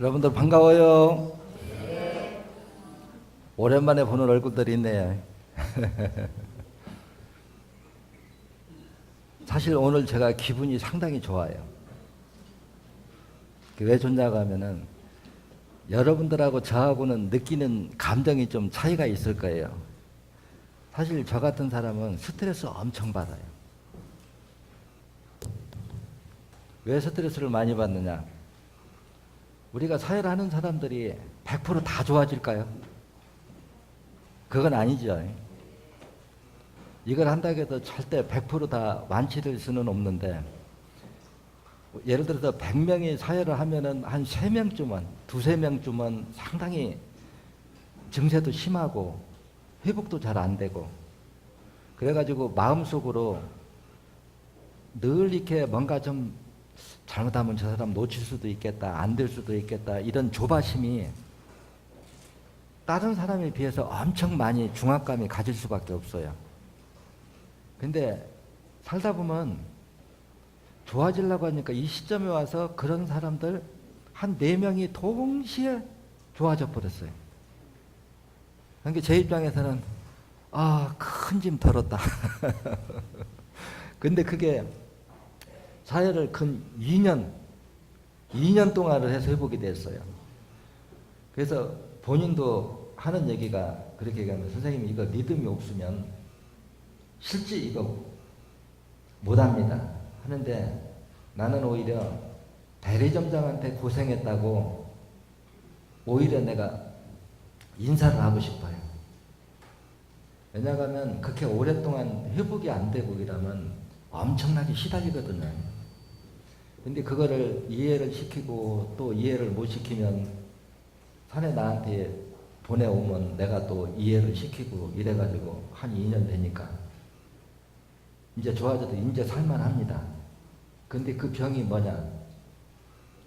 여러분들 반가워요. 오랜만에 보는 얼굴들이 있네요. 사실 오늘 제가 기분이 상당히 좋아요. 왜 좋냐고 하면은 여러분들하고 저하고는 느끼는 감정이 좀 차이가 있을 거예요. 사실 저 같은 사람은 스트레스 엄청 받아요. 왜 스트레스를 많이 받느냐? 우리가 사회를 하는 사람들이 100%다 좋아질까요? 그건 아니죠. 이걸 한다고 해도 절대 100%다 완치될 수는 없는데, 예를 들어서 100명이 사회를 하면은 한 3명쯤은, 2~3명쯤은 상당히 증세도 심하고 회복도 잘 안 되고, 그래가지고 마음속으로 늘 이렇게 뭔가 좀 잘못하면 저 사람 놓칠 수도 있겠다, 안 될 수도 있겠다, 이런 조바심이 다른 사람에 비해서 엄청 많이 중압감이 가질 수밖에 없어요. 근데 살다 보면 좋아지려고 하니까 이 시점에 와서 그런 사람들 한 4명이 동시에 좋아져 버렸어요. 그러니까 제 입장에서는 큰 짐 덜었다. 근데 그게 사회를 근 2년 동안을 해서 회복이 됐어요. 그래서 본인도 하는 얘기가 그렇게 얘기하면, 선생님 이거 믿음이 없으면 실제 이거 못합니다 하는데, 나는 오히려 대리점장한테 고생했다고 오히려 내가 인사를 하고 싶어요. 왜냐하면 그렇게 오랫동안 회복이 안 되고 이러면 엄청나게 시달리거든요. 근데 그거를 이해를 시키고 또 이해를 못 시키면 산에 나한테 보내오면 내가 또 이해를 시키고 이래가지고 한 2년 되니까 이제 좋아져도 이제 살만합니다. 근데 그 병이 뭐냐?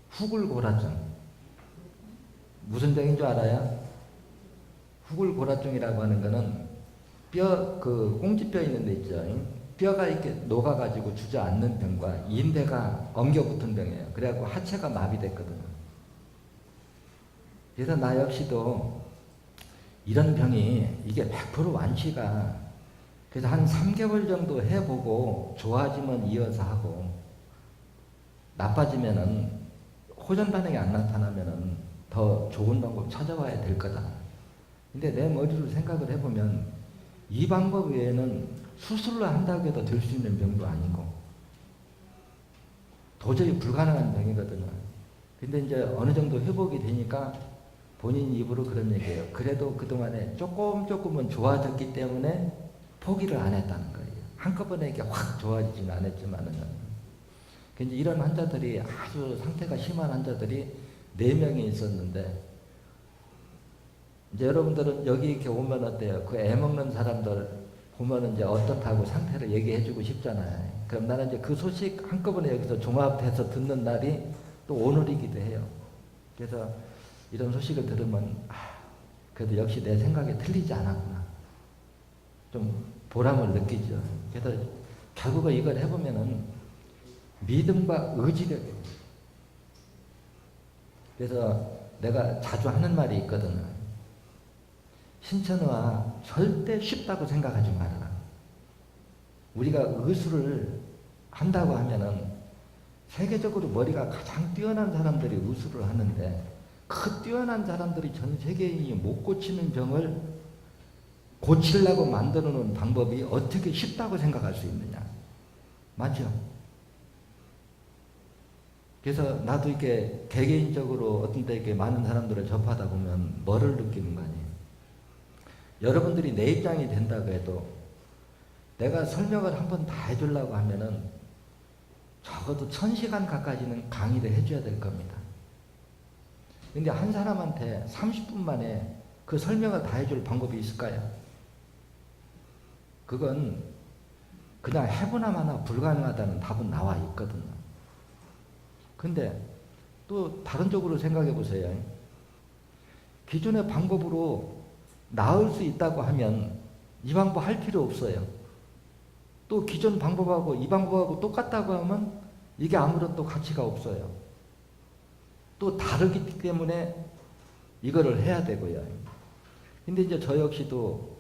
후굴고라증. 무슨 병인 줄 알아요? 후굴고라증이라고 하는 거는 꽁지뼈 있는 데 있죠. 뼈가 이렇게 녹아가지고 주저앉는 병과 인대가 엉겨붙은 병이에요. 그래갖고 하체가 마비됐거든요. 그래서 나 역시도 이런 병이 이게 100% 완치가, 그래서 한 3개월 정도 해보고 좋아지면 이어서 하고, 나빠지면은 호전 반응이 안 나타나면은 더 좋은 방법 찾아와야 될 거다. 근데 내 머리로 생각을 해보면 이 방법 외에는 수술로 한다고 해도 될 수 있는 병도 아니고 도저히 불가능한 병이거든요. 근데 이제 어느 정도 회복이 되니까 본인 입으로 그런 얘기예요. 그래도 그동안에 조금은 좋아졌기 때문에 포기를 안 했다는 거예요. 한꺼번에 이렇게 확 좋아지지는 않았지만은. 근데 이런 환자들이, 아주 상태가 심한 환자들이 4명이 있었는데, 이제 여러분들은 여기 이렇게 오면 어때요? 그 애 먹는 사람들 보면은 이제 어떻다고 상태를 얘기해주고 싶잖아요. 그럼 나는 이제 그 소식 한꺼번에 여기서 종합해서 듣는 날이 또 오늘이기도 해요. 그래서 이런 소식을 들으면 그래도 역시 내 생각이 틀리지 않았구나, 좀 보람을 느끼죠. 그래서 결국은 이걸 해보면은 믿음과 의지력이에요. 그래서 내가 자주 하는 말이 있거든요. 신천어와 절대 쉽다고 생각하지 말아라. 우리가 의술을 한다고 하면은 세계적으로 머리가 가장 뛰어난 사람들이 의술을 하는데, 그 뛰어난 사람들이 전 세계인이 못 고치는 병을 고치려고 만들어 놓은 방법이 어떻게 쉽다고 생각할 수 있느냐. 맞죠? 그래서 나도 이렇게 개개인적으로 어떤 때 이렇게 많은 사람들을 접하다 보면 뭐를 느끼는 거 아니에요? 여러분들이 내 입장이 된다고 해도 내가 설명을 한번 다 해주려고 하면은 적어도 1000시간 가까이는 강의를 해줘야 될 겁니다. 근데 한 사람한테 30분 만에 그 설명을 다 해줄 방법이 있을까요? 그건 그냥 해보나 마나 불가능하다는 답은 나와 있거든요. 근데 또 다른 쪽으로 생각해 보세요. 기존의 방법으로 나을 수 있다고 하면 이 방법 할 필요 없어요. 또 기존 방법하고 이 방법하고 똑같다고 하면 이게 아무런 또 가치가 없어요. 또 다르기 때문에 이거를 해야 되고요. 근데 이제 저 역시도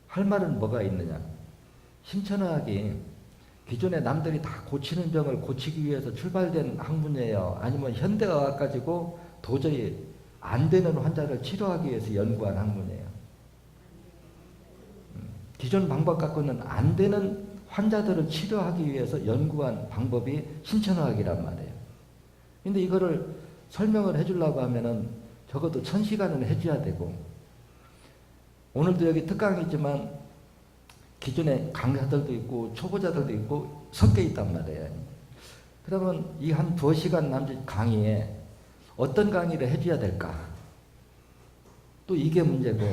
할 말은 뭐가 있느냐. 신천하학이 기존에 남들이 다 고치는 병을 고치기 위해서 출발된 학문이에요? 아니면 현대의학 가지고 도저히 안 되는 환자를 치료하기 위해서 연구한 학문이에요? 기존 방법 갖고는 안 되는 환자들을 치료하기 위해서 연구한 방법이 신천의학이란 말이에요. 근데 이거를 설명을 해주려고 하면은 적어도 1000시간은 해줘야 되고, 오늘도 여기 특강이지만 기존에 강사들도 있고 초보자들도 있고 섞여 있단 말이에요. 그러면 이 한 2시간 남짓 강의에 어떤 강의를 해줘야 될까? 또 이게 문제고,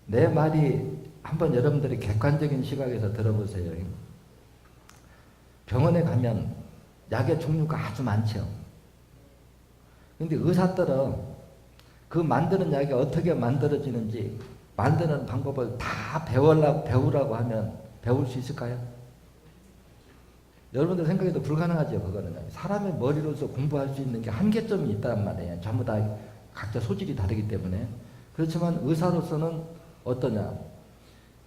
내 말이 한번 여러분들이 객관적인 시각에서 들어보세요. 병원에 가면 약의 종류가 아주 많죠. 근데 의사들은 그 만드는 약이 어떻게 만들어지는지 만드는 방법을 다 배우라고 하면 배울 수 있을까요? 여러분들 생각에도 불가능하죠. 그거는 사람의 머리로서 공부할 수 있는 게 한계점이 있단 말이에요. 전부 다 각자 소질이 다르기 때문에. 그렇지만 의사로서는 어떠냐,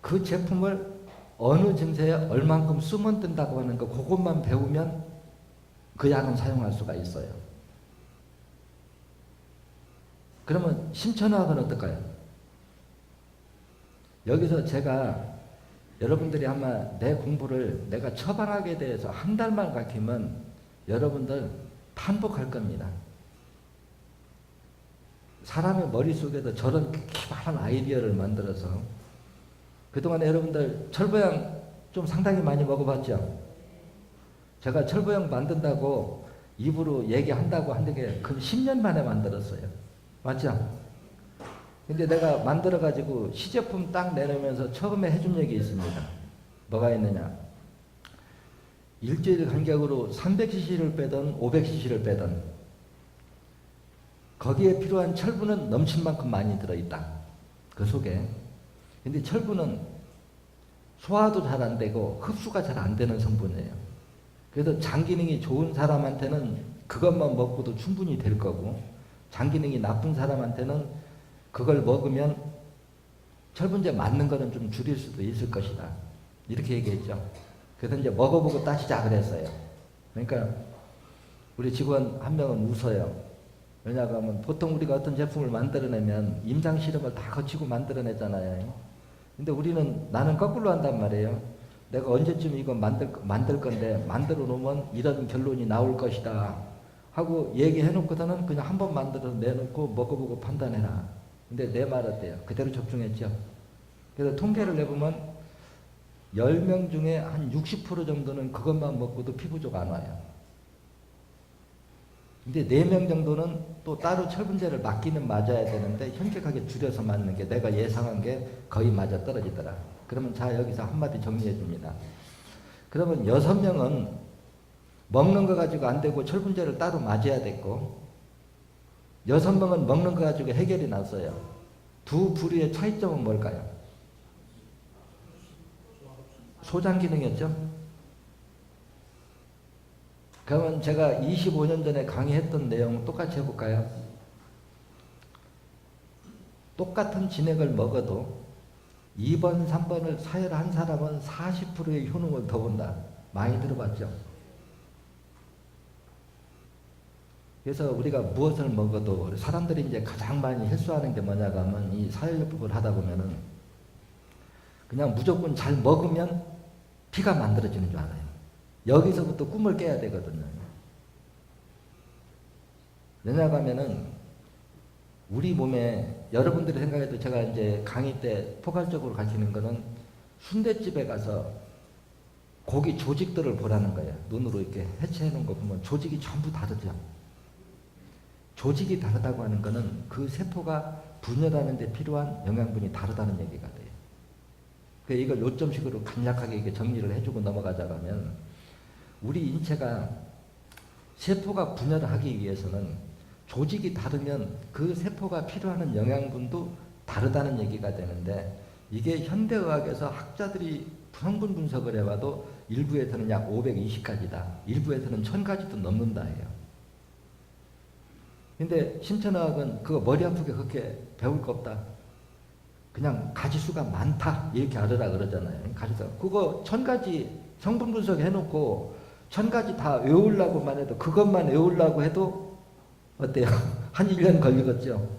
그 제품을 어느 증세에 얼만큼 쓰면 된다고 하는 거, 그것만 배우면 그 약은 사용할 수가 있어요. 그러면 신천의학은 어떨까요? 여기서 제가 여러분들이 아마 내 공부를 내가 처방하게 대해서 한 달만 가르치면 여러분들 탄복할 겁니다. 사람의 머릿속에도 저런 기발한 아이디어를 만들어서, 그동안에 여러분들 철보양 좀 상당히 많이 먹어봤죠? 제가 철보양 만든다고 입으로 얘기한다고 한 게 그 10년 만에 만들었어요. 맞죠? 근데 내가 만들어가지고 시제품 딱 내놓으면서 처음에 해준 얘기 있습니다. 뭐가 있느냐. 일주일 간격으로 300cc를 빼든 500cc를 빼든 거기에 필요한 철분은 넘친 만큼 많이 들어있다. 그 속에. 근데 철분은 소화도 잘 안 되고 흡수가 잘 안 되는 성분이에요. 그래서 장 기능이 좋은 사람한테는 그것만 먹고도 충분히 될 거고, 장 기능이 나쁜 사람한테는 그걸 먹으면 철분제 맞는 거는 좀 줄일 수도 있을 것이다. 이렇게 얘기했죠. 그래서 이제 먹어보고 따지자 그랬어요. 그러니까 우리 직원 한 명은 웃어요. 왜냐하면 보통 우리가 어떤 제품을 만들어내면 임상 실험을 다 거치고 만들어내잖아요. 근데 나는 거꾸로 한단 말이에요. 내가 언제쯤 이거 만들 건데 만들어 놓으면 이런 결론이 나올 것이다 하고 얘기해 놓고서는 그냥 한번 만들어서 내놓고 먹어보고 판단해라. 근데 내 말 어때요? 그대로 적중했죠. 그래서 통계를 내보면 10명 중에 한 60% 정도는 그것만 먹고도 피부적 안 와요. 근데 4명 정도는 또 따로 철분제를 맞기는 맞아야 되는데 현격하게 줄여서 맞는 게 내가 예상한 게 거의 맞아 떨어지더라. 그러면 자, 여기서 한마디 정리해 줍니다. 그러면 6명은 먹는 거 가지고 안 되고 철분제를 따로 맞아야 됐고, 6명은 먹는 거 가지고 해결이 났어요. 두 부류의 차이점은 뭘까요? 소장 기능이었죠? 그러면 제가 25년 전에 강의했던 내용 똑같이 해볼까요? 똑같은 진액을 먹어도 2번, 3번을 사혈한 사람은 40%의 효능을 더 본다. 많이 들어봤죠? 그래서 우리가 무엇을 먹어도 사람들이 이제 가장 많이 실수하는 게 뭐냐고 하면 이 사혈요법을 하다 보면은 그냥 무조건 잘 먹으면 피가 만들어지는 줄 알아요. 여기서부터 꿈을 깨야 되거든요. 왜냐고 하면은 우리 몸에 여러분들이 생각해도 제가 이제 강의 때 포괄적으로 가르치는 거는 순댓집에 가서 고기 조직들을 보라는 거예요. 눈으로 이렇게 해체해 놓은 거 보면 조직이 전부 다르죠. 조직이 다르다고 하는 거는 그 세포가 분열하는 데 필요한 영양분이 다르다는 얘기가 돼요. 그러니까 이걸 요점식으로 간략하게 이렇게 정리를 해주고 넘어가자고 하면, 우리 인체가 세포가 분열하기 위해서는 조직이 다르면 그 세포가 필요하는 영양분도 다르다는 얘기가 되는데, 이게 현대의학에서 학자들이 성분 분석을 해봐도 일부에서는 약 520가지다, 일부에서는 1000가지도 넘는다 해요. 근데 신천어학은 그거 머리 아프게 그렇게 배울 거 없다. 그냥 가지수가 많다. 이렇게 알으라 그러잖아요. 가지수. 그거 1000가지 성분 분석 해놓고 1000가지 다 외우려고만 해도, 그것만 외우려고 해도 어때요? 한 1년 걸리겠죠.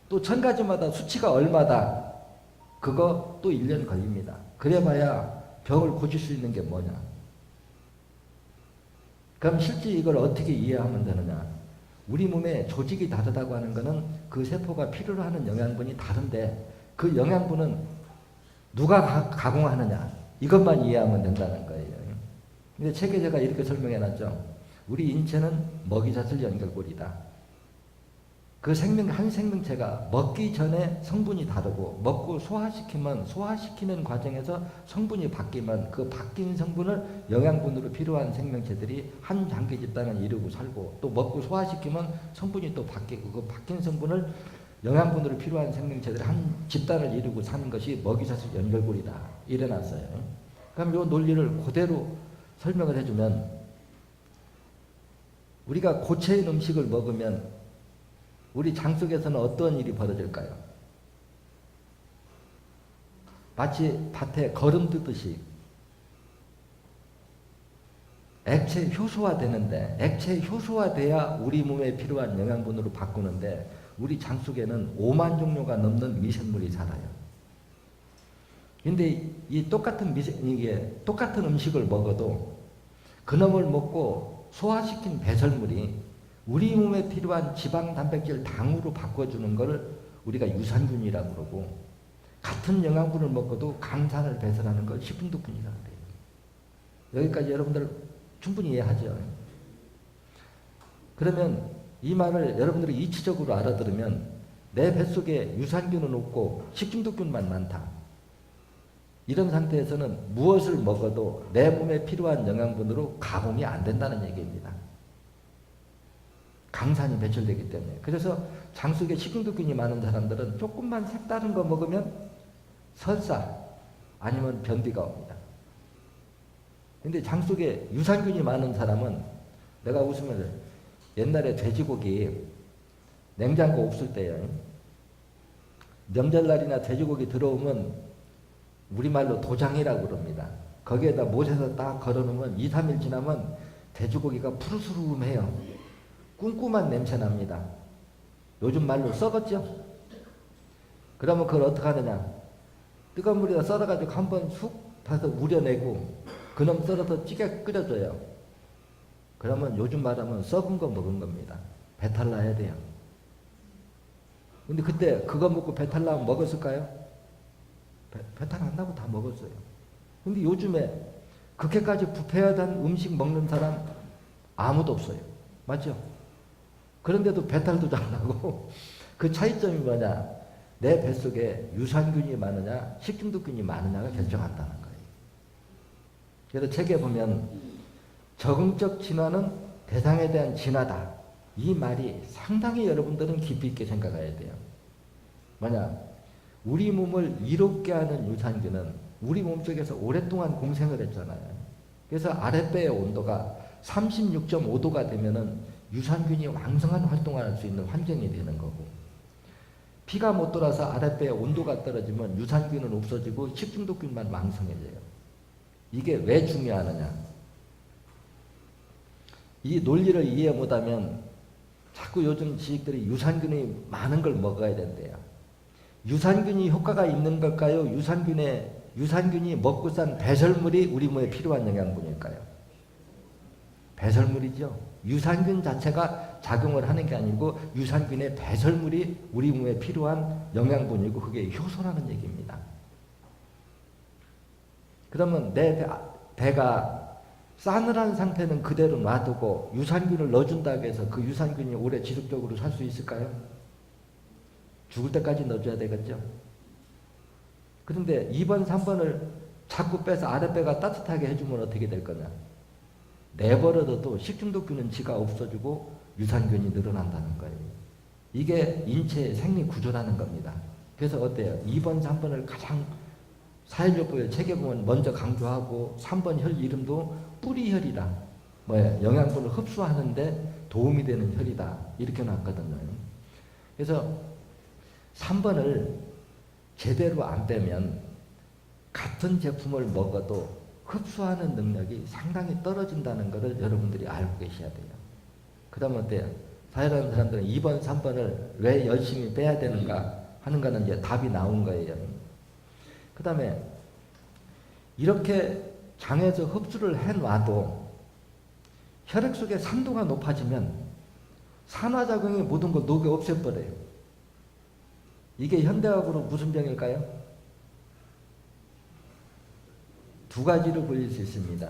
또 1000가지마다 수치가 얼마다. 그거 또 1년 걸립니다. 그래봐야 병을 고칠 수 있는 게 뭐냐. 그럼 실제 이걸 어떻게 이해하면 되느냐. 우리 몸에 조직이 다르다고 하는 것은 그 세포가 필요로 하는 영양분이 다른데 그 영양분은 누가 가공하느냐. 이것만 이해하면 된다는 거예요. 근데 책에 제가 이렇게 설명해 놨죠. 우리 인체는 먹이사슬 연결고리다. 그 한 생명체가 먹기 전에 성분이 다르고 먹고 소화시키면 소화시키는 과정에서 성분이 바뀌면 그 바뀐 성분을 영양분으로 필요한 생명체들이 한 장기 집단을 이루고 살고, 또 먹고 소화시키면 성분이 또 바뀌고 그 바뀐 성분을 영양분으로 필요한 생명체들이 한 집단을 이루고 사는 것이 먹이사슬 연결고리다. 이래놨어요. 그럼 이 논리를 그대로 설명을 해주면, 우리가 고체인 음식을 먹으면 우리 장 속에서는 어떤 일이 벌어질까요? 마치 밭에 거름 뜨듯이 액체 효소화되는데, 액체 효소화돼야 우리 몸에 필요한 영양분으로 바꾸는데 우리 장 속에는 5만 종류가 넘는 미생물이 살아요. 근데 이 이게 똑같은 음식을 먹어도 그놈을 먹고 소화시킨 배설물이 우리 몸에 필요한 지방, 단백질, 당으로 바꿔주는 걸 우리가 유산균이라고 그러고, 같은 영양분을 먹어도 강산을 배설하는 걸 식중독균이라고 해요. 여기까지 여러분들 충분히 이해하죠? 그러면 이 말을 여러분들이 이치적으로 알아들으면 내 뱃속에 유산균은 없고 식중독균만 많다. 이런 상태에서는 무엇을 먹어도 내 몸에 필요한 영양분으로 가공이 안 된다는 얘기입니다. 강산이 배출되기 때문에. 그래서 장 속에 식중독균이 많은 사람들은 조금만 색다른 거 먹으면 설사 아니면 변비가 옵니다. 근데 장 속에 유산균이 많은 사람은, 내가 웃으면 옛날에 돼지고기 냉장고 없을 때요, 명절날이나 돼지고기 들어오면 우리말로 도장이라고 그럽니다. 거기에다 못에서 딱 걸어놓으면 2, 3일 지나면 돼지고기가 푸르스름해요. 쿰쿰한 냄새 납니다. 요즘 말로 썩었죠? 그러면 그걸 어떻게 하느냐. 뜨거운 물에다 썰어가지고 한번 쑥 타서 우려내고 그놈 썰어서 찌개 끓여줘요. 그러면 요즘 말하면 썩은 거 먹은 겁니다. 배탈 나야 돼요. 근데 그때 그거 먹고 배탈 나면 먹었을까요? 배탈 안 나고 다 먹었어요. 근데 요즘에 그렇게까지 부패하던 음식 먹는 사람 아무도 없어요. 맞죠? 그런데도 배탈도 잘 나고 그 차이점이 뭐냐? 내 뱃속에 유산균이 많으냐 식중독균이 많으냐가 결정한다는 거예요. 그래서 책에 보면 적응적 진화는 대상에 대한 진화다. 이 말이 상당히 여러분들은 깊이 있게 생각해야 돼요. 뭐냐? 우리 몸을 이롭게 하는 유산균은 우리 몸속에서 오랫동안 공생을 했잖아요. 그래서 아랫배의 온도가 36.5도가 되면은 유산균이 왕성한 활동을 할 수 있는 환경이 되는 거고, 피가 못 돌아서 아랫배의 온도가 떨어지면 유산균은 없어지고 식중독균만 왕성해져요. 이게 왜 중요하느냐? 이 논리를 이해 못하면 자꾸 요즘 지식들이 유산균이 많은 걸 먹어야 된대요. 유산균이 효과가 있는 걸까요? 유산균이 먹고 산 배설물이 우리 몸에 필요한 영양분일까요? 배설물이죠. 유산균 자체가 작용을 하는 게 아니고 유산균의 배설물이 우리 몸에 필요한 영양분이고 그게 효소라는 얘기입니다. 그러면 내 배가 싸늘한 상태는 그대로 놔두고 유산균을 넣어준다고 해서 그 유산균이 오래 지속적으로 살 수 있을까요? 죽을 때까지 넣어줘야 되겠죠. 그런데 2번, 3번을 자꾸 빼서 아랫배가 따뜻하게 해주면 어떻게 될 거냐? 내버려둬도 식중독균은 지가 없어지고 유산균이 늘어난다는 거예요. 이게 인체의 생리 구조라는 겁니다. 그래서 어때요? 2번, 3번을 가장 사일요법의 책에 보면 먼저 강조하고 3번 혈 이름도 뿌리혈이라. 영양분을 흡수하는데 도움이 되는 혈이다. 이렇게 놨거든요. 그래서 3번을 제대로 안 빼면 같은 제품을 먹어도 흡수하는 능력이 상당히 떨어진다는 것을 여러분들이 알고 계셔야 돼요. 그 다음에 어때요? 사회라는 사람들은 2번, 3번을 왜 열심히 빼야 되는가 하는 거는 이제 답이 나온 거예요. 그 다음에 이렇게 장에서 흡수를 해놔도 혈액 속의 산도가 높아지면 산화작용이 모든 걸 녹여 없애버려요. 이게 현대학으로 무슨 병일까요? 두 가지로 보일 수 있습니다.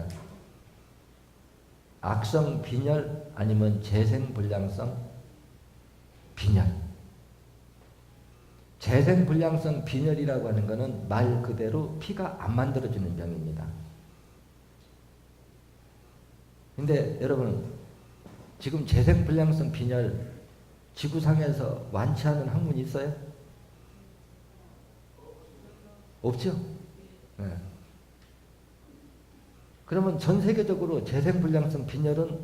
악성 빈혈 아니면 재생불량성 빈혈. 재생불량성 빈혈이라고 하는 것은 말 그대로 피가 안 만들어지는 병입니다. 근데 여러분 지금 재생불량성 빈혈 지구상에서 완치하는 학문이 있어요? 없죠? 네. 그러면 전 세계적으로 재생불량성 빈혈은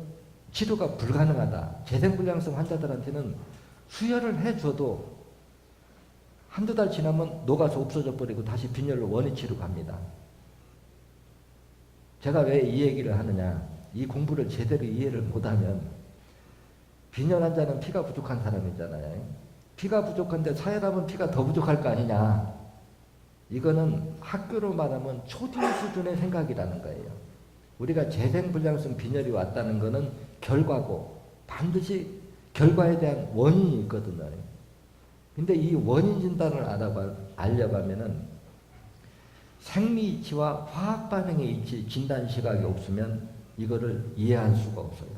치료가 불가능하다. 재생불량성 환자들한테는 수혈을 해줘도 한두 달 지나면 녹아서 없어져 버리고 다시 빈혈로 원위치로 갑니다. 제가 왜 이 얘기를 하느냐. 이 공부를 제대로 이해를 못하면 빈혈 환자는 피가 부족한 사람이잖아요. 피가 부족한데 사혈하면 피가 더 부족할 거 아니냐. 이거는 학교로 말하면 초딩 수준의 생각이라는 거예요. 우리가 재생불량성 빈혈이 왔다는 것은 결과고 반드시 결과에 대한 원인이 있거든요. 근데 이 원인 진단을 알려가면은 생리이치와 화학 반응의 이치 진단 시각이 없으면 이거를 이해할 수가 없어요.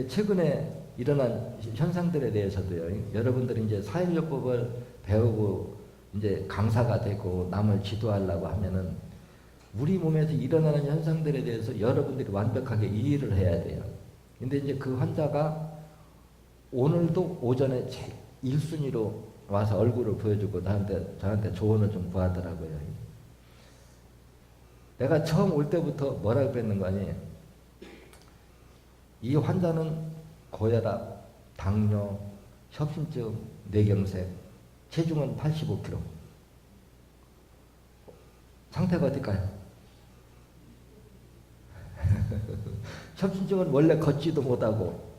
최근에 일어난 현상들에 대해서도요. 여러분들이 이제 사회요법을 배우고 이제 강사가 되고 남을 지도하려고 하면은 우리 몸에서 일어나는 현상들에 대해서 여러분들이 완벽하게 이해를 해야 돼요. 근데 이제 그 환자가 오늘도 오전에 1순위로 와서 얼굴을 보여주고 저한테 조언을 좀 구하더라고요. 내가 처음 올 때부터 뭐라고 그랬는 거 아니에요? 이 환자는 고혈압, 당뇨, 협심증, 뇌경색, 체중은 85kg. 상태가 어떨까요? 협심증은 원래 걷지도 못하고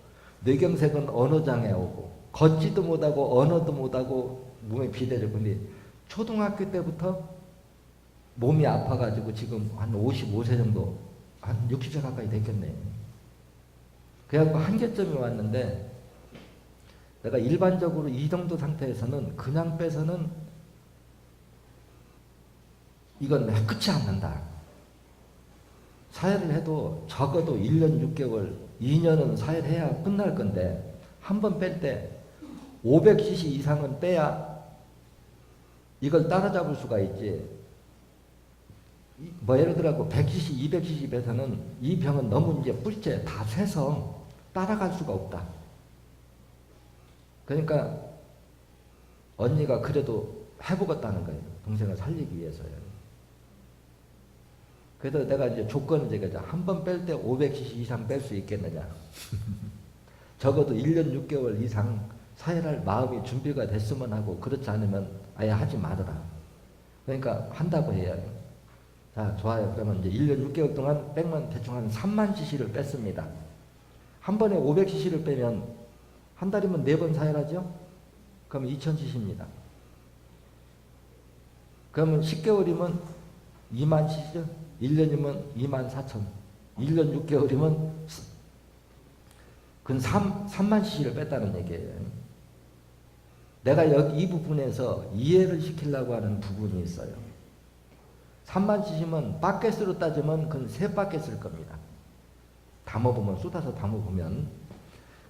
뇌경색은 언어장애 오고 걷지도 못하고 언어도 못하고 몸에 비대죠. 근데 초등학교 때부터 몸이 아파가지고 지금 한 55세 정도 한 60세 가까이 됐겠네. 그래갖고 한계점이 왔는데 내가 일반적으로 이 정도 상태에서는 그냥 빼서는 이건 끝이 안 난다. 사회를 해도 적어도 1년 6개월, 2년은 사회를 해야 끝날 건데 한 번 뺄 때 500cc 이상은 빼야 이걸 따라잡을 수가 있지. 예를 들어 100cc, 200cc 빼서는 이 병은 너무 이제 뿌리째 다 새서 따라갈 수가 없다. 그러니까 언니가 그래도 해보겠다는 거예요. 동생을 살리기 위해서요. 그래서 내가 이제 조건을 제가 한 번 뺄 때 500cc 이상 뺄 수 있겠느냐. 적어도 1년 6개월 이상 사회할 마음이 준비가 됐으면 하고 그렇지 않으면 아예 하지 말아라. 그러니까 한다고 해요. 자, 좋아요. 그러면 이제 1년 6개월 동안 빼면 대충 한 3만 cc를 뺐습니다. 한 번에 500cc를 빼면 한 달이면 4번 사혈하죠? 그럼 2000cc입니다. 그러면 10개월이면 2만 cc죠? 1년이면 2만 4천. 1년 6개월이면 그건 3만 cc를 뺐다는 얘기예요. 내가 여기 이 부분에서 이해를 시키려고 하는 부분이 있어요. 3만 cc면 바켓으로 따지면 그건 3바켓일 겁니다. 담아보면, 쏟아서 담아보면.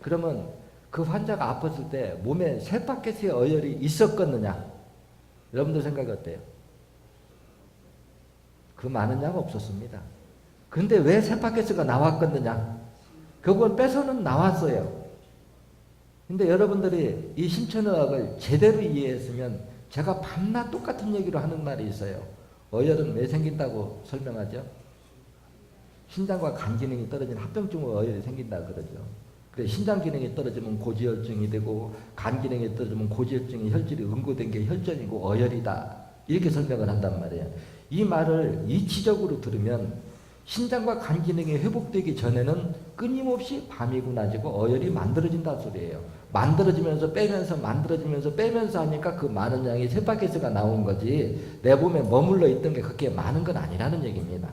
그러면 그 환자가 아팠을 때 몸에 3바켓의 어혈이 있었겠느냐? 여러분들 생각이 어때요? 그 많은 양 없었습니다. 근데 왜 3바켓가 나왔겠느냐? 그걸 빼서는 나왔어요. 근데 여러분들이 이 신천의학을 제대로 이해했으면 제가 밤낮 똑같은 얘기로 하는 말이 있어요. 어혈은 왜 생긴다고 설명하죠? 신장과 간 기능이 떨어진 합병증으로 어혈이 생긴다 그러죠. 그래 신장 기능이 떨어지면 고지혈증이 되고 간 기능이 떨어지면 고지혈증이 혈질이 응고된 게 혈전이고 어혈이다. 이렇게 설명을 한단 말이에요. 이 말을 이치적으로 들으면 신장과 간 기능이 회복되기 전에는 끊임없이 밤이고 낮이고 어혈이 만들어진다 소리예요. 만들어지면서 빼면서 만들어지면서 빼면서 하니까 그 많은 양이 쇠파켓스가 나온 거지 내 몸에 머물러 있던 게 그렇게 많은 건 아니라는 얘기입니다.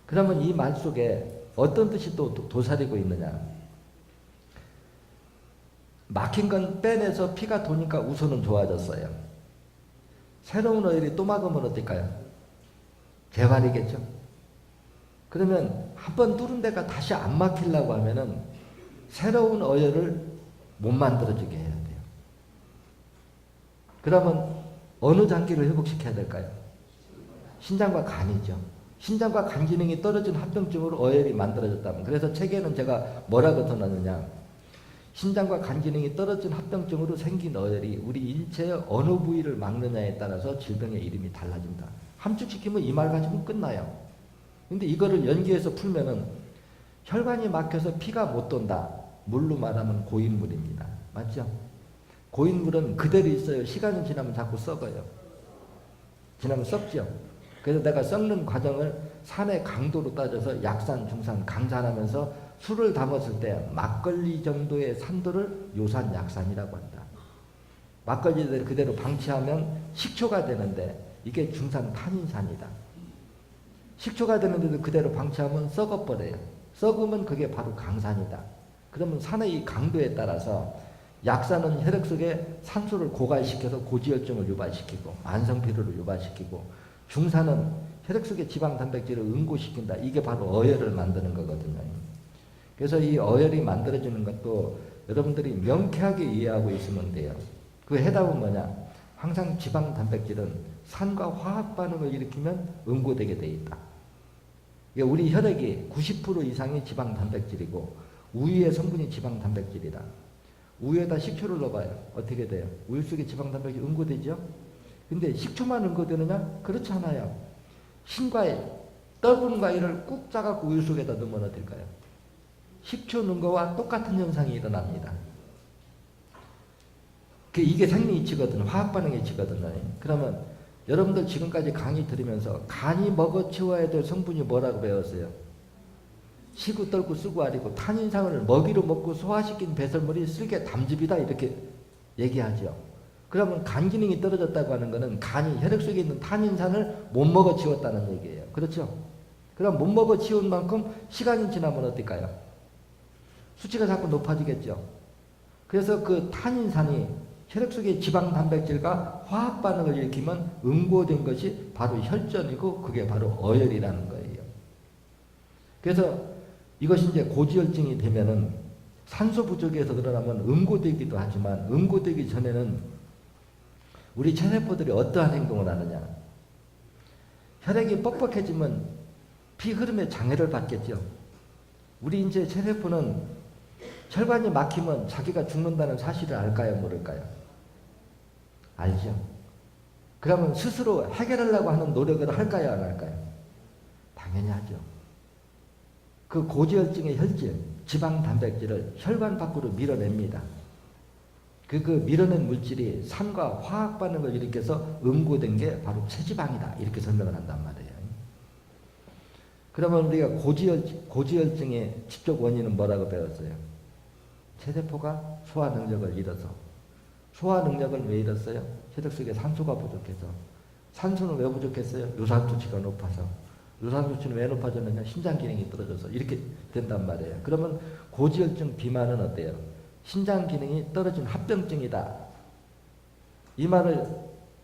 그러면 이 말 속에 어떤 뜻이 또 도사리고 있느냐. 막힌 건 빼내서 피가 도니까 우선은 좋아졌어요. 새로운 어혈이 또 막으면 어떨까요? 재활이겠죠. 그러면 한번 뚫은 데가 다시 안 막히려고 하면은 새로운 어혈을 못 만들어지게 해야 돼요. 그러면 어느 장기를 회복시켜야 될까요? 신장과 간이죠. 신장과 간 기능이 떨어진 합병증으로 어혈이 만들어졌다면, 그래서 책에는 제가 뭐라고 써놨느냐, 신장과 간 기능이 떨어진 합병증으로 생긴 어혈이 우리 인체의 어느 부위를 막느냐에 따라서 질병의 이름이 달라진다. 함축시키면 이 말 가지고 끝나요. 근데 이거를 연기해서 풀면은 혈관이 막혀서 피가 못 돈다. 물로 말하면 고인물입니다. 맞죠? 고인물은 그대로 있어요. 시간이 지나면 자꾸 썩어요. 지나면 썩죠. 그래서 내가 썩는 과정을 산의 강도로 따져서 약산, 중산, 강산하면서 술을 담았을 때 막걸리 정도의 산도를 요산, 약산이라고 한다. 막걸리를 그대로 방치하면 식초가 되는데 이게 중산 탄인산이다. 식초가 되는데도 그대로 방치하면 썩어버려요. 썩으면 그게 바로 강산이다. 그러면 산의 이 강도에 따라서 약산은 혈액 속에 산소를 고갈시켜서 고지혈증을 유발시키고 만성피로를 유발시키고, 중산은 혈액 속에 지방 단백질을 응고시킨다. 이게 바로 어혈을 만드는 거거든요. 그래서 이 어혈이 만들어지는 것도 여러분들이 명쾌하게 이해하고 있으면 돼요. 그 해답은 뭐냐? 항상 지방 단백질은 산과 화학 반응을 일으키면 응고되게 돼 있다. 우리 혈액이 90% 이상이 지방 단백질이고 우유의 성분이 지방 단백질이다. 우유에다 식초를 넣어봐요. 어떻게 돼요? 우유 속에 지방 단백질 응고되죠? 근데 식초만 응고되느냐? 그렇지 않아요. 흰과일, 떡은 과일을 꾹 짜갖고 우유 속에다 넣으면 어떨까요? 식초 넣은 거와 똑같은 현상이 일어납니다. 이게 생리이치거든요. 화학반응의 이치거든요. 그러면 여러분들 지금까지 강의 들으면서 간이 먹어치워야 될 성분이 뭐라고 배웠어요? 시구, 떨구, 쓰고, 아리고 탄인상을 먹이로 먹고 소화시킨 배설물이 쓸개 담즙이다 이렇게 얘기하죠. 그러면 간 기능이 떨어졌다고 하는 것은 간이 혈액 속에 있는 탄인산을 못 먹어치웠다는 얘기예요. 그렇죠? 그럼 못 먹어치운 만큼 시간이 지나면 어떨까요? 수치가 자꾸 높아지겠죠. 그래서 그 탄인산이 혈액 속의 지방 단백질과 화학 반응을 일으키면 응고된 것이 바로 혈전이고 그게 바로 어혈이라는 거예요. 그래서 이것이 이제 고지혈증이 되면은 산소 부족에서 늘어나면 응고되기도 하지만 응고되기 전에는 우리 체세포들이 어떠한 행동을 하느냐. 혈액이 뻑뻑해지면 피 흐름에 장애를 받겠죠. 우리 인체 체세포는 혈관이 막히면 자기가 죽는다는 사실을 알까요? 모를까요? 알죠. 그러면 스스로 해결하려고 하는 노력을 할까요? 안 할까요? 당연히 하죠. 그 고지혈증의 혈질, 지방 단백질을 혈관 밖으로 밀어냅니다. 그 밀어낸 물질이 산과 화학 반응을 일으켜서 응고된 게 바로 체지방이다. 이렇게 설명을 한단 말이에요. 그러면 우리가 고지혈증의 직접 원인은 뭐라고 배웠어요? 체세포가 소화 능력을 잃어서. 소화 능력을 왜 잃었어요? 혈액 속에 산소가 부족해서. 산소는 왜 부족했어요? 요산수치가 높아서. 요산수치는 왜 높아졌느냐? 신장 기능이 떨어져서. 이렇게 된단 말이에요. 그러면 고지혈증 비만은 어때요? 신장 기능이 떨어진 합병증이다. 이 말을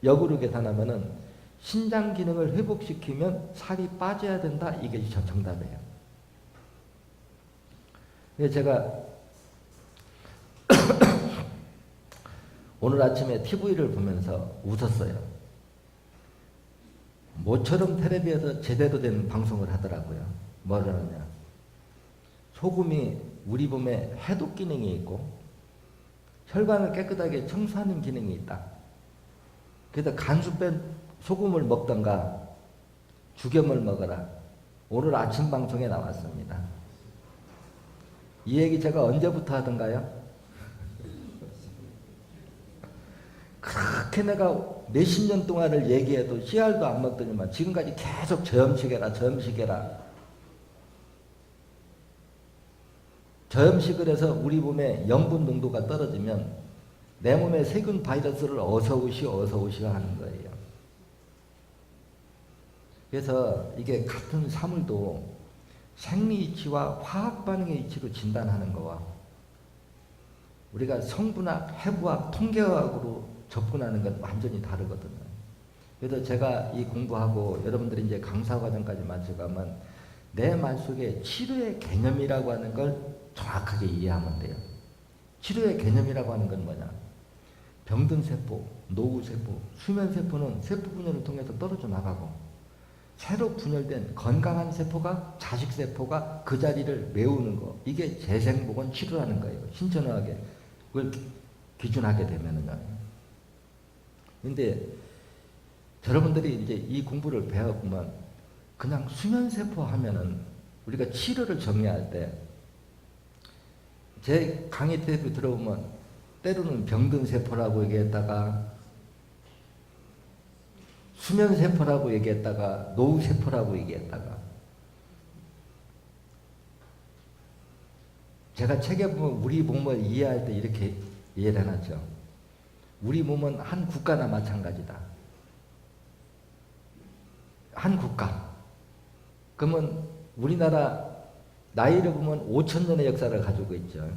역으로 계산하면은 신장 기능을 회복시키면 살이 빠져야 된다. 이게 정답이에요. 그래서 제가 오늘 아침에 TV를 보면서 웃었어요. 모처럼 텔레비에서 제대로 된 방송을 하더라고요. 뭐를 하느냐. 소금이 우리 몸에 해독 기능이 있고 혈관을 깨끗하게 청소하는 기능이 있다. 그래서 간수 뺀 소금을 먹던가 죽염을 먹어라. 오늘 아침 방송에 나왔습니다. 이 얘기 제가 언제부터 하던가요? 그렇게 내가 몇십 년 동안을 얘기해도 씨알도 안 먹더니만 지금까지 계속 저염식해라 저염식해라. 저염식을 해서 우리 몸에 염분 농도가 떨어지면 내 몸에 세균 바이러스를 어서오시 하는 거예요. 그래서 이게 같은 사물도 생리 이치와 화학 반응의 이치로 진단하는 거와 우리가 성분학, 해부학, 통계학으로 접근하는 건 완전히 다르거든요. 그래서 제가 이 공부하고 여러분들이 이제 강사 과정까지 마치가면 내 말 속에 치료의 개념이라고 하는 걸 정확하게 이해하면 돼요. 치료의 개념이라고 하는 건 뭐냐? 병든 세포, 노후 세포, 수면 세포는 세포 분열을 통해서 떨어져 나가고 새로 분열된 건강한 세포가 자식 세포가 그 자리를 메우는 거. 이게 재생복원 치료라는 거예요. 신천하게 그걸 기준하게 되면은요. 근데 여러분들이 이제 이 공부를 배워보면 그냥 수면 세포 하면은 우리가 치료를 정리할 때 제 강의 테이프 들어보면 때로는 병든 세포라고 얘기했다가 수면 세포라고 얘기했다가 노후 세포라고 얘기했다가 제가 책에 보면 우리 몸을 이해할 때 이렇게 이해를 해놨죠. 우리 몸은 한 국가나 마찬가지다. 한 국가. 그러면 우리나라 나이를 보면 5,000년의 역사를 가지고 있죠.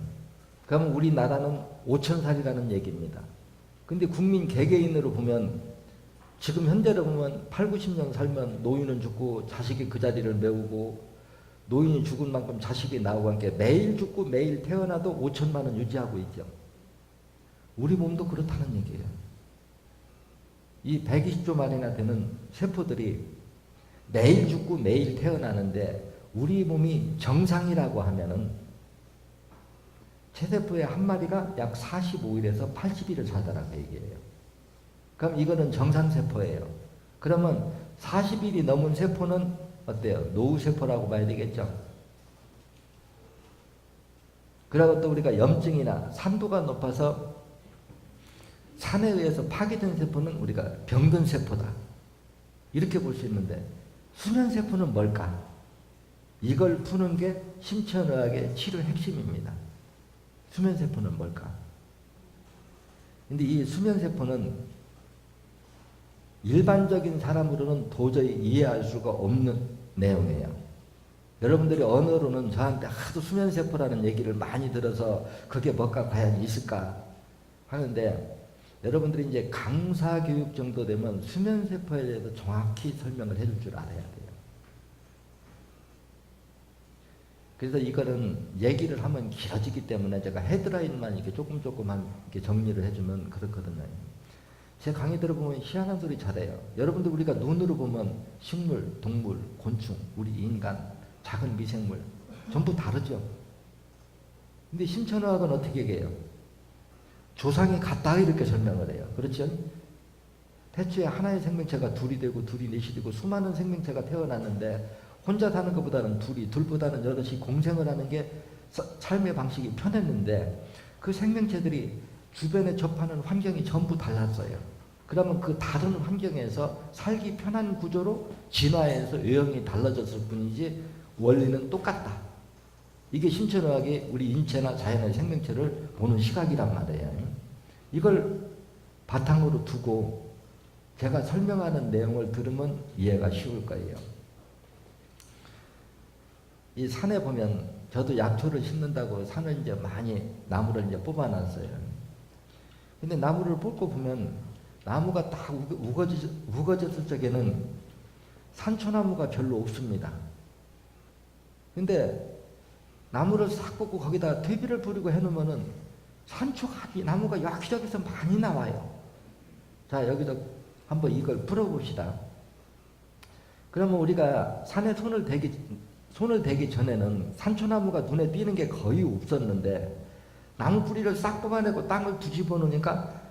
그러면 우리나라는 5,000살이라는 얘기입니다. 근데 국민 개개인으로 보면 지금 현재로 보면 8, 90년 살면 노인은 죽고 자식이 그 자리를 메우고 노인이 죽은 만큼 자식이 나오고 함께 매일 죽고 매일 태어나도 5천만 원 유지하고 있죠. 우리 몸도 그렇다는 얘기예요. 이 120조 만이나 되는 세포들이 매일 죽고 매일 태어나는데 우리 몸이 정상이라고 하면은 체세포의 한 마리가 약 45일에서 80일을 살다라고 얘기해요. 그럼 이거는 정상세포예요. 그러면 40일이 넘은 세포는 어때요? 노후세포라고 봐야 되겠죠? 그리고 또 우리가 염증이나 산도가 높아서 산에 의해서 파괴된 세포는 우리가 병든 세포다. 이렇게 볼 수 있는데 수면세포는 뭘까? 이걸 푸는 게 심천의학의 치료 핵심입니다. 수면세포는 뭘까? 근데 이 수면세포는 일반적인 사람으로는 도저히 이해할 수가 없는 내용이에요. 여러분들이 언어로는 저한테 하도 수면세포라는 얘기를 많이 들어서 그게 뭐가 과연 있을까 하는데 여러분들이 이제 강사 교육 정도 되면 수면세포에 대해서 정확히 설명을 해줄 줄 알아야 돼요. 그래서 이거는 얘기를 하면 길어지기 때문에 제가 헤드라인만 이렇게 조금 이렇게 정리를 해주면 그렇거든요. 제 강의 들어보면 희한한 소리 잘해요. 여러분들 우리가 눈으로 보면 식물, 동물, 곤충, 우리 인간, 작은 미생물 전부 다르죠. 근데 심천의학은 어떻게 얘기해요? 조상이 같다 이렇게 설명을 해요. 그렇죠? 태초에 하나의 생명체가 둘이 되고 둘이 넷이 되고 수많은 생명체가 태어났는데 혼자 사는 것보다는 둘보다는 여럿이 공생을 하는 게 삶의 방식이 편했는데 그 생명체들이 주변에 접하는 환경이 전부 달랐어요. 그러면 그 다른 환경에서 살기 편한 구조로 진화해서 유형이 달라졌을 뿐이지 원리는 똑같다. 이게 심천의학이 우리 인체나 자연의 생명체를 보는 시각이란 말이에요. 이걸 바탕으로 두고 제가 설명하는 내용을 들으면 이해가 쉬울 거예요. 이 산에 보면 저도 약초를 심는다고 산을 이제 많이 나무를 이제 뽑아놨어요. 근데 나무를 뽑고 보면 나무가 딱 우거졌을 적에는 산초나무가 별로 없습니다. 근데 나무를 싹 뽑고 거기다 퇴비를 뿌리고 해놓으면은 산초가 나무가 여기저기서 많이 나와요. 자, 여기서 한번 이걸 풀어봅시다. 그러면 우리가 산에 손을 대기 전에는 산초나무가 눈에 띄는 게 거의 없었는데 나무 뿌리를 싹 뽑아내고 땅을 뒤집어 놓으니까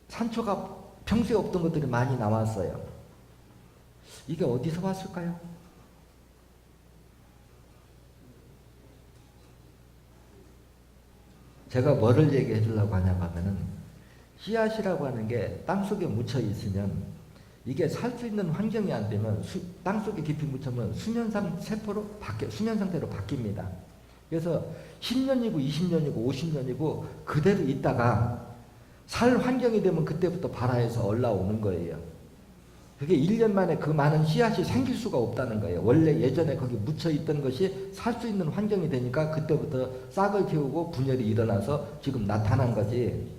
산초가 평소에 없던 것들이 많이 나왔어요. 이게 어디서 왔을까요? 제가 뭐를 얘기해 주려고 하냐고 하면은 씨앗이라고 하는 게 땅속에 묻혀 있으면 이게 살 수 있는 환경이 안 되면 땅속에 깊이 묻혀면 수면 상태로 바뀝니다. 그래서 10년이고 20년이고 50년이고 그대로 있다가 살 환경이 되면 그때부터 발화해서 올라오는 거예요. 그게 1년 만에 그 많은 씨앗이 생길 수가 없다는 거예요. 원래 예전에 거기 묻혀 있던 것이 살 수 있는 환경이 되니까 그때부터 싹을 틔우고 분열이 일어나서 지금 나타난 거지.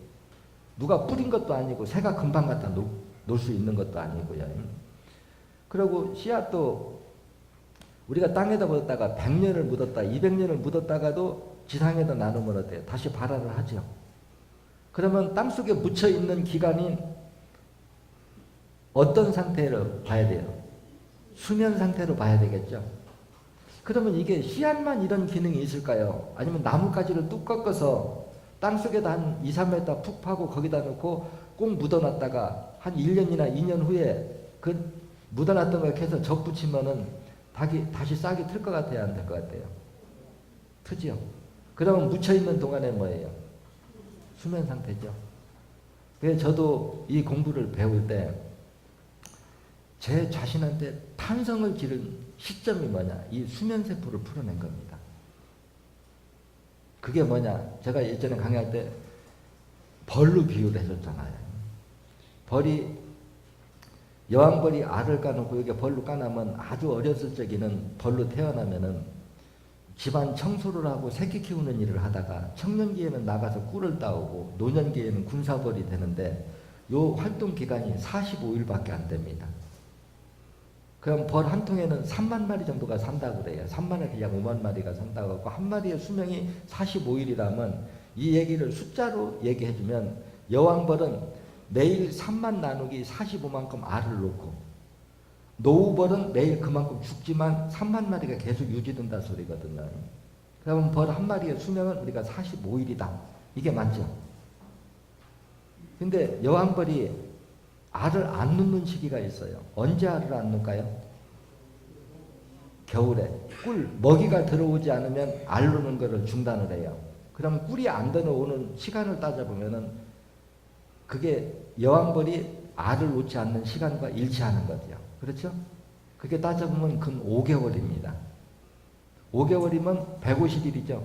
누가 뿌린 것도 아니고 새가 금방 갖다 놓을 수 있는 것도 아니고요. 그리고 씨앗도 우리가 땅에다 묻었다가 100년을 묻었다, 200년을 묻었다가도 지상에다 나누면 어때요? 다시 발화를 하죠. 그러면 땅속에 묻혀 있는 기간이 어떤 상태로 봐야 돼요? 수면 상태로 봐야 되겠죠. 그러면 이게 씨앗만 이런 기능이 있을까요? 아니면 나뭇가지를 뚝 꺾어서 땅속에다 한 2, 3m 푹 파고 거기다 놓고 꼭 묻어놨다가 한 1년이나 2년 후에 그 묻어놨던 걸 계속 접붙이면은 다시 싹이 틀 것 같아야 안 될 것 같아요? 트죠. 그러면 묻혀있는 동안에 뭐예요? 수면 상태죠. 그래서 저도 이 공부를 배울 때 제 자신한테 탄성을 지른 시점이 뭐냐? 이 수면세포를 풀어낸 겁니다. 그게 뭐냐? 제가 예전에 강의할 때 벌로 비유를 해줬잖아요. 벌이 여왕벌이 알을 까놓고 여기 벌로 까나면 아주 어렸을 적에는 벌로 태어나면은 집안 청소를 하고 새끼 키우는 일을 하다가 청년기에는 나가서 꿀을 따오고 노년기에는 군사벌이 되는데 요 활동 기간이 45일밖에 안 됩니다. 그럼 벌 한 통에는 3만 마리 정도가 산다고 그래요. 3만에 그냥 5만 마리가 산다고 하고 한 마리의 수명이 45일이라면 이 얘기를 숫자로 얘기해주면 여왕벌은 매일 3만 나누기 45만큼 알을 놓고 노우벌은 매일 그만큼 죽지만 3만 마리가 계속 유지된다 소리거든요. 그러면 벌 한 마리의 수명은 우리가 45일이다. 이게 맞죠? 근데 여왕벌이 알을 안 놓는 시기가 있어요. 언제 알을 안 놓을까요? 겨울에. 꿀, 먹이가 들어오지 않으면 알 놓는 거를 중단을 해요. 그럼 꿀이 안 들어오는 시간을 따져보면은 그게 여왕벌이 알을 놓지 않는 시간과 일치하는 거죠. 그렇죠? 그게 따져보면 근 5개월입니다. 5개월이면 150일이죠.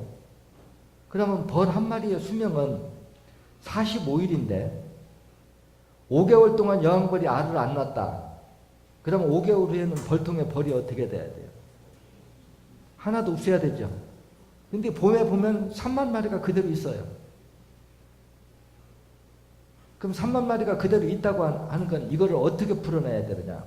그러면 벌 한 마리의 수명은 45일인데 5개월 동안 여왕벌이 알을 안 낳았다. 그러면 5개월 후에는 벌통에 벌이 어떻게 돼야 돼요? 하나도 없어야 되죠. 근데 봄에 보면 3만 마리가 그대로 있어요. 그럼 3만 마리가 그대로 있다고 하는 건 이거를 어떻게 풀어내야 되느냐?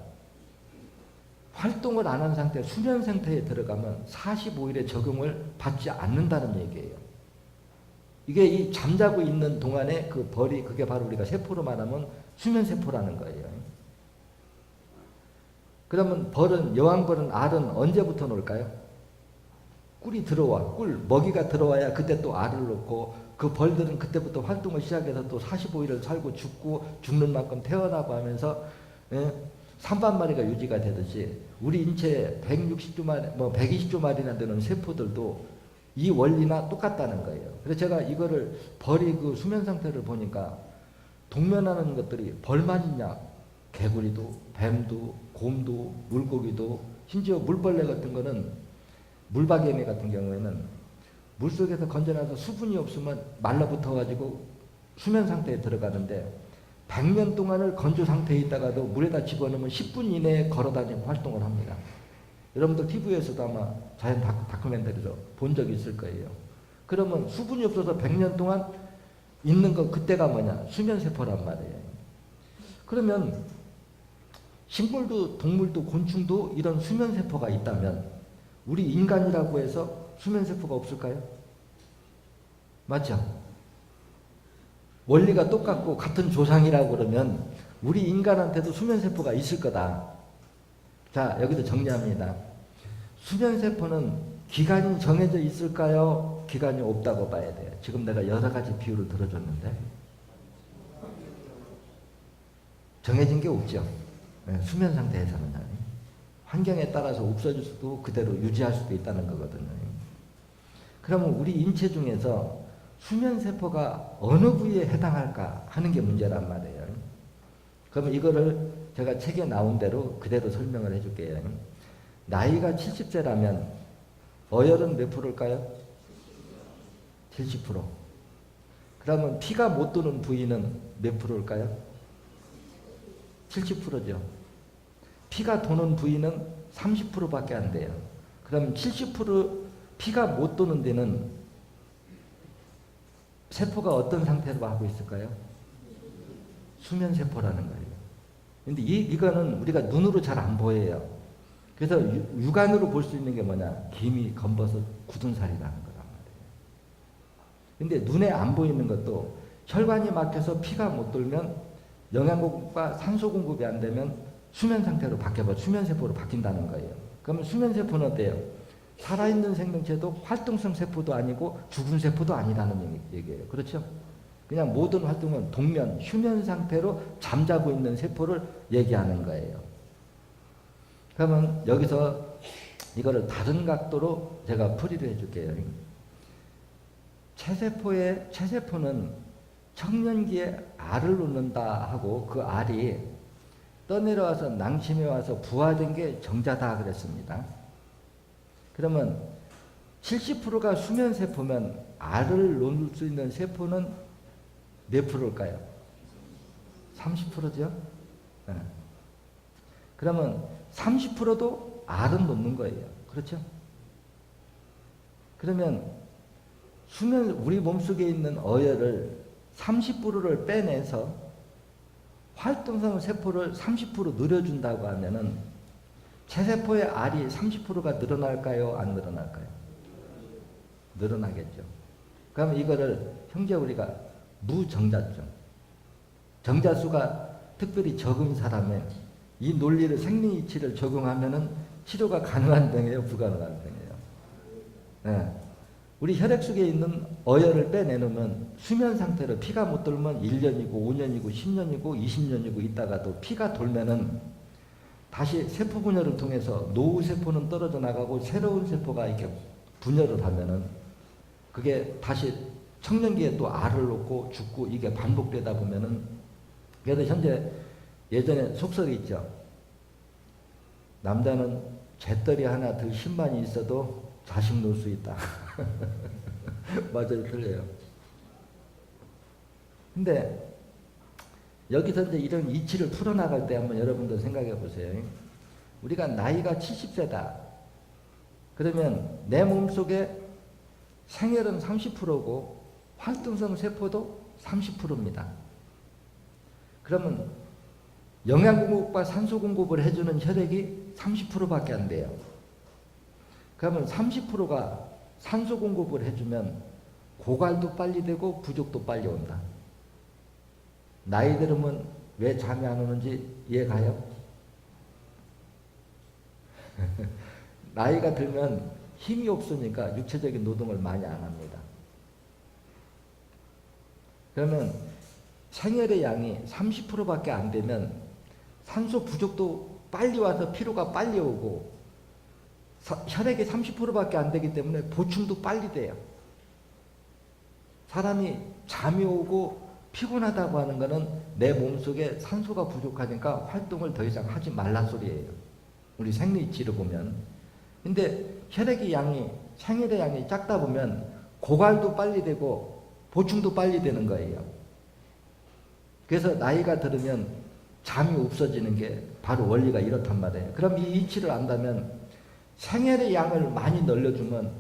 활동을 안 한 상태, 수면 상태에 들어가면 45일의 적용을 받지 않는다는 얘기예요. 이게 이 잠자고 있는 동안에 그 벌이 그게 바로 우리가 세포로 말하면 수면세포라는 거예요. 그러면 여왕벌은 알은 언제부터 놓을까요? 꿀이 들어와, 먹이가 들어와야 그때 또 알을 놓고 그 벌들은 그때부터 활동을 시작해서 또 45일을 살고 죽는 만큼 태어나고 하면서 3만 마리가 유지가 되듯이 우리 인체에 120조 마리나 되는 세포들도 이 원리나 똑같다는 거예요. 그래서 제가 이거를 벌이 그 수면 상태를 보니까 동면하는 것들이 벌만 있냐? 개구리도, 뱀도, 곰도, 물고기도, 심지어 물벌레 같은 거는 물박이미 같은 경우에는 물속에서 건져놔서 수분이 없으면 말라붙어가지고 수면 상태에 들어가는데 100년 동안을 건조 상태에 있다가도 물에다 집어넣으면 10분 이내에 걸어다니고 활동을 합니다. 여러분들 TV에서도 아마 자연 다큐멘터리로 본 적이 있을 거예요. 그러면 수분이 없어서 100년 동안 있는 거 그때가 뭐냐? 수면세포란 말이에요. 그러면 식물도 동물도 곤충도 이런 수면세포가 있다면 우리 인간이라고 해서 수면세포가 없을까요? 맞죠? 원리가 똑같고 같은 조상이라고 그러면 우리 인간한테도 수면세포가 있을 거다. 자, 여기서 정리합니다. 수면세포는 기간이 정해져 있을까요? 기간이 없다고 봐야 돼요. 지금 내가 여러 가지 비유를 들어줬는데 정해진 게 없죠. 수면 상태에서는 환경에 따라서 없어질 수도 그대로 유지할 수도 있다는 거거든요. 그러면 우리 인체 중에서 수면세포가 어느 부위에 해당할까 하는 게 문제란 말이에요. 그러면 이거를 제가 책에 나온 대로 그대로 설명을 해줄게요. 나이가 70세라면 어혈은 몇 프로일까요? 70%. 그러면 피가 못 도는 부위는 몇 프로일까요? 70%죠. 피가 도는 부위는 30%밖에 안 돼요. 그럼 70% 피가 못 도는 데는 세포가 어떤 상태로 하고 있을까요? 수면세포라는 거예요. 근데 이거는 우리가 눈으로 잘 안 보여요. 그래서 육안으로 볼 수 있는 게 뭐냐? 김이 검버섯 굳은 살이라는 거란 말이에요. 근데 눈에 안 보이는 것도 혈관이 막혀서 피가 못 돌면 영양 공급과 산소 공급이 안 되면 수면 상태로 바뀌어버 수면세포로 바뀐다는 거예요. 그러면 수면세포는 어때요? 살아있는 생명체도 활동성 세포도 아니고 죽은 세포도 아니라는 얘기예요. 그렇죠? 그냥 모든 활동은 동면, 휴면 상태로 잠자고 있는 세포를 얘기하는 거예요. 그러면 여기서 이거를 다른 각도로 제가 풀이를 해줄게요. 체세포는 청년기에 알을 놓는다 하고 그 알이 떠내려와서 낭심해 와서 부화된 게 정자다 그랬습니다. 그러면 70%가 수면세포면 알을 놓을 수 있는 세포는 몇 프로일까요? 30%죠? 네. 그러면 30%도 알은 놓는 거예요. 그렇죠? 그러면 우리 몸속에 있는 어혈을 30%를 빼내서 활동성 세포를 30% 늘려준다고 하면은 체세포의 알이 30%가 늘어날까요? 안 늘어날까요? 늘어나겠죠. 그럼 이거를 형제 우리가 무정자증, 정자수가 특별히 적은 사람에 이 논리를 생리치를 적용하면은 치료가 가능한 병이에요, 불가능한 병이에요. 네. 우리 혈액 속에 있는 어혈을 빼내놓으면 수면 상태로 피가 못 돌면 1년이고 5년이고 10년이고 20년이고 있다가도 피가 돌면은 다시 세포 분열을 통해서 노후 세포는 떨어져 나가고 새로운 세포가 이렇게 분열을 하면은 그게 다시 청년기에 또 알을 놓고 죽고 이게 반복되다 보면은 그래서 현재 예전에 속설이 있죠. 남자는 잿더리 하나 들 10만이 있어도 자식 놓을 수 있다. 맞아요, 틀려요. 근데 여기서 이제 이런 이치를 풀어나갈 때 한번 여러분들 생각해 보세요. 우리가 나이가 70세다. 그러면 내 몸속에 생혈은 30%고 활동성 세포도 30%입니다. 그러면 영양 공급과 산소 공급을 해주는 혈액이 30%밖에 안 돼요. 그러면 30%가 산소 공급을 해주면 고갈도 빨리 되고 부족도 빨리 온다. 나이 들으면 왜 잠이 안 오는지 이해가요? 나이가 들면 힘이 없으니까 육체적인 노동을 많이 안 합니다. 그러면 생혈의 양이 30%밖에 안 되면 산소 부족도 빨리 와서 피로가 빨리 오고 혈액이 30%밖에 안 되기 때문에 보충도 빨리 돼요. 사람이 잠이 오고 피곤하다고 하는 것은 내 몸속에 산소가 부족하니까 활동을 더 이상 하지 말란 소리예요. 우리 생리치를 보면. 근데 생혈의 양이 작다 보면 고갈도 빨리 되고 보충도 빨리 되는 거예요. 그래서 나이가 들으면 잠이 없어지는 게 바로 원리가 이렇단 말이에요. 그럼 이 이치를 안다면 생혈의 양을 많이 늘려주면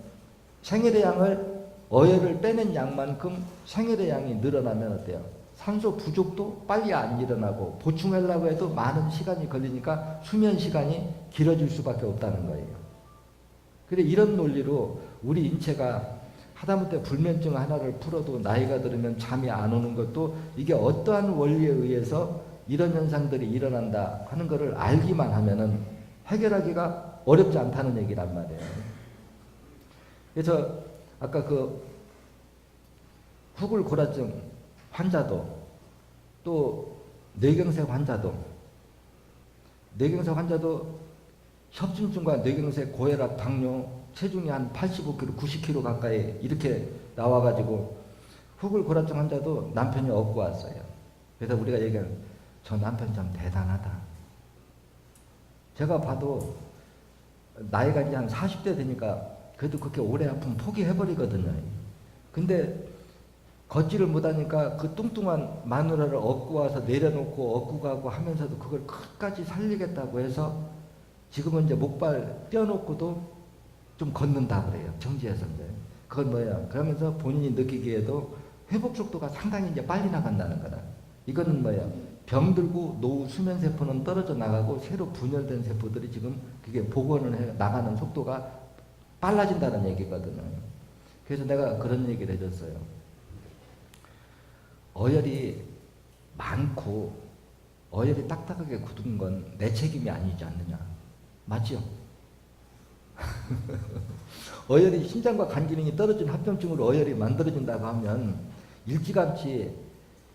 생혈의 양을 어혈을 빼낸 양만큼 생혈의 양이 늘어나면 어때요? 산소 부족도 빨리 안 일어나고 보충하려고 해도 많은 시간이 걸리니까 수면 시간이 길어질 수밖에 없다는 거예요. 그래 이런 논리로 우리 인체가 하다못해 불면증 하나를 풀어도 나이가 들으면 잠이 안 오는 것도 이게 어떠한 원리에 의해서 이런 현상들이 일어난다 하는 것을 알기만 하면은 해결하기가 어렵지 않다는 얘기란 말이에요. 그래서 아까 그 후굴골화증 환자도 또 뇌경색 환자도 협심증과 뇌경색, 고혈압, 당뇨, 체중이 한 85kg, 90kg 가까이 이렇게 나와가지고 후굴골화증 환자도 남편이 업고 왔어요. 그래서 우리가 얘기하는 저 남편 참 대단하다. 제가 봐도 나이가 이제 한 40대 되니까 그래도 그렇게 오래 아프면 포기해버리거든요. 근데 걷지를 못하니까 그 뚱뚱한 마누라를 업고 와서 내려놓고 업고 가고 하면서도 그걸 끝까지 살리겠다고 해서 지금은 이제 목발 떼어놓고도 좀 걷는다 그래요. 정지해서 이제. 그건 뭐야? 그러면서 본인이 느끼기에도 회복 속도가 상당히 이제 빨리 나간다는 거다. 이거는 뭐야? 병들고 노후 수면 세포는 떨어져 나가고 새로 분열된 세포들이 지금 그게 복원을 해 나가는 속도가 빨라진다는 얘기거든요. 그래서 내가 그런 얘기를 해줬어요. 어혈이 많고 어혈이 딱딱하게 굳은 건 내 책임이 아니지 않느냐. 맞죠? 어혈이 심장과 간 기능이 떨어진 합병증으로 어혈이 만들어진다고 하면 일찌감치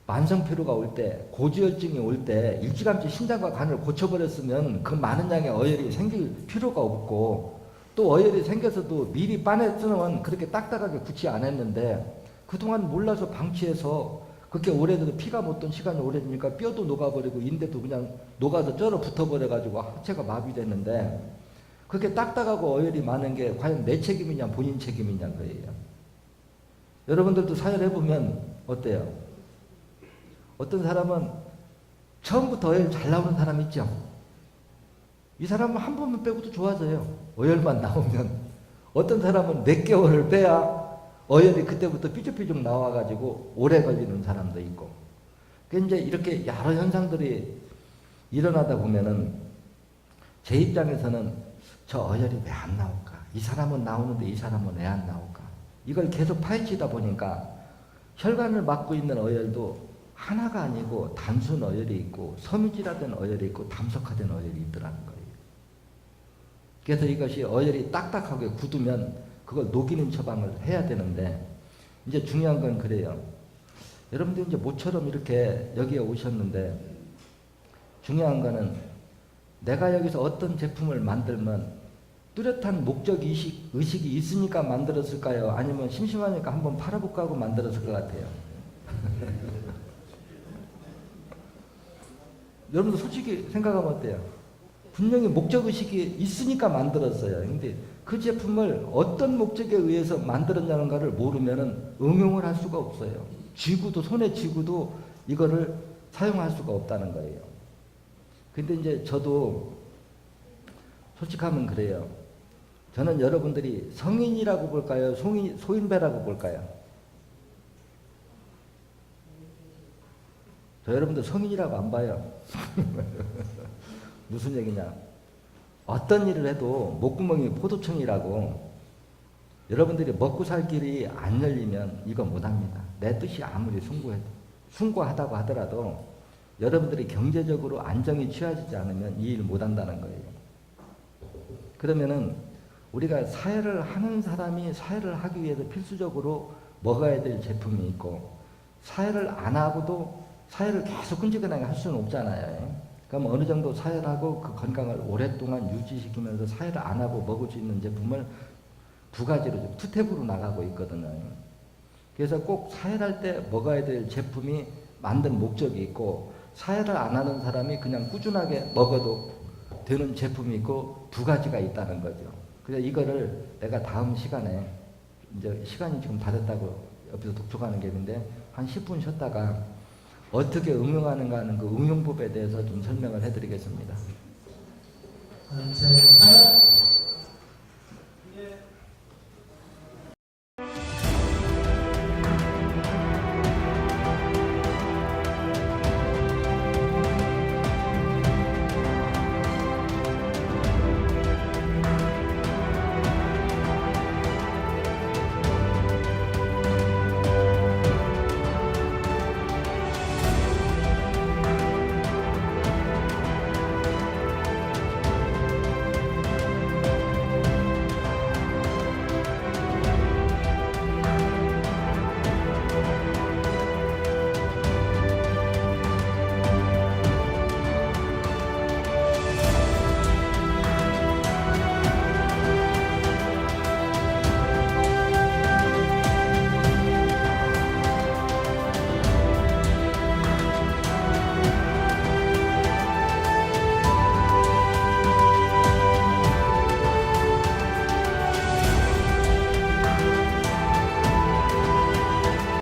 만성피로가 올 때, 고지혈증이 올 때 일찌감치 심장과 간을 고쳐버렸으면 그 많은 양의 어혈이 생길 필요가 없고, 또 어혈이 생겨서도 미리 빠냈으면 그렇게 딱딱하게 굳지 않았는데 그동안 몰라서 방치해서 그렇게 오래돼도 피가 못 돈 시간이 오래되니까 뼈도 녹아버리고 인대도 그냥 녹아서 쩔어 붙어버려가지고 하체가 마비됐는데, 그렇게 딱딱하고 어혈이 많은 게 과연 내 책임이냐 본인 책임이냐 거예요. 여러분들도 사연해보면 어때요? 어떤 사람은 처음부터 어혈 잘 나오는 사람 있죠? 이 사람은 한 번만 빼고도 좋아져요. 어혈만 나오면. 어떤 사람은 몇 개월을 빼야 어혈이 그때부터 삐죽삐죽 나와가지고 오래 걸리는 사람도 있고. 이제 이렇게 여러 현상들이 일어나다 보면은 제 입장에서는 저 어혈이 왜 안 나올까? 이 사람은 나오는데 이 사람은 왜 안 나올까? 이걸 계속 파헤치다 보니까 혈관을 막고 있는 어혈도 하나가 아니고 단순 어혈이 있고 섬유질화된 어혈이 있고 담석화된 어혈이 있더라는 거예요. 그래서 이것이 어혈이 딱딱하게 굳으면 그걸 녹이는 처방을 해야 되는데, 이제 중요한 건 그래요. 여러분들 이제 모처럼 이렇게 여기에 오셨는데 중요한 거는 내가 여기서 어떤 제품을 만들면 뚜렷한 목적 의식이 있으니까 만들었을까요? 아니면 심심하니까 한번 팔아볼까 하고 만들었을 것 같아요. 여러분들 솔직히 생각하면 어때요? 분명히 목적의식이 있으니까 만들었어요. 근데 그 제품을 어떤 목적에 의해서 만들었냐는 것을 모르면 응용을 할 수가 없어요. 쥐고도, 손에 쥐고도 이거를 사용할 수가 없다는 거예요. 근데 이제 저도 솔직하면 그래요. 저는 여러분들이 성인이라고 볼까요? 소인배라고 볼까요? 저 여러분들 성인이라고 안 봐요. 무슨 얘기냐? 어떤 일을 해도 목구멍이 포도청이라고, 여러분들이 먹고 살 길이 안 열리면 이거 못합니다. 내 뜻이 아무리 숭고하다고 하더라도 여러분들이 경제적으로 안정이 취해지지 않으면 이 일 못한다는 거예요. 그러면은 우리가 사회를 하는 사람이 사회를 하기 위해서 필수적으로 먹어야 될 제품이 있고, 사회를 안 하고도 사회를 계속 끈질기게 할 수는 없잖아요. 그럼 어느 정도 사회를 하고 그 건강을 오랫동안 유지시키면서 사회를 안 하고 먹을 수 있는 제품을 두 가지로, 투탭으로 나가고 있거든요. 그래서 꼭 사회를 할 때 먹어야 될 제품이 만든 목적이 있고, 사회를 안 하는 사람이 그냥 꾸준하게 먹어도 되는 제품이 있고, 두 가지가 있다는 거죠. 그래서 이거를 내가 다음 시간에, 이제 시간이 지금 다 됐다고 옆에서 독촉하는 게 있는데 한 10분 쉬었다가 어떻게 응용하는가 하는 그 응용법에 대해서 좀 설명을 해드리겠습니다. 제 사연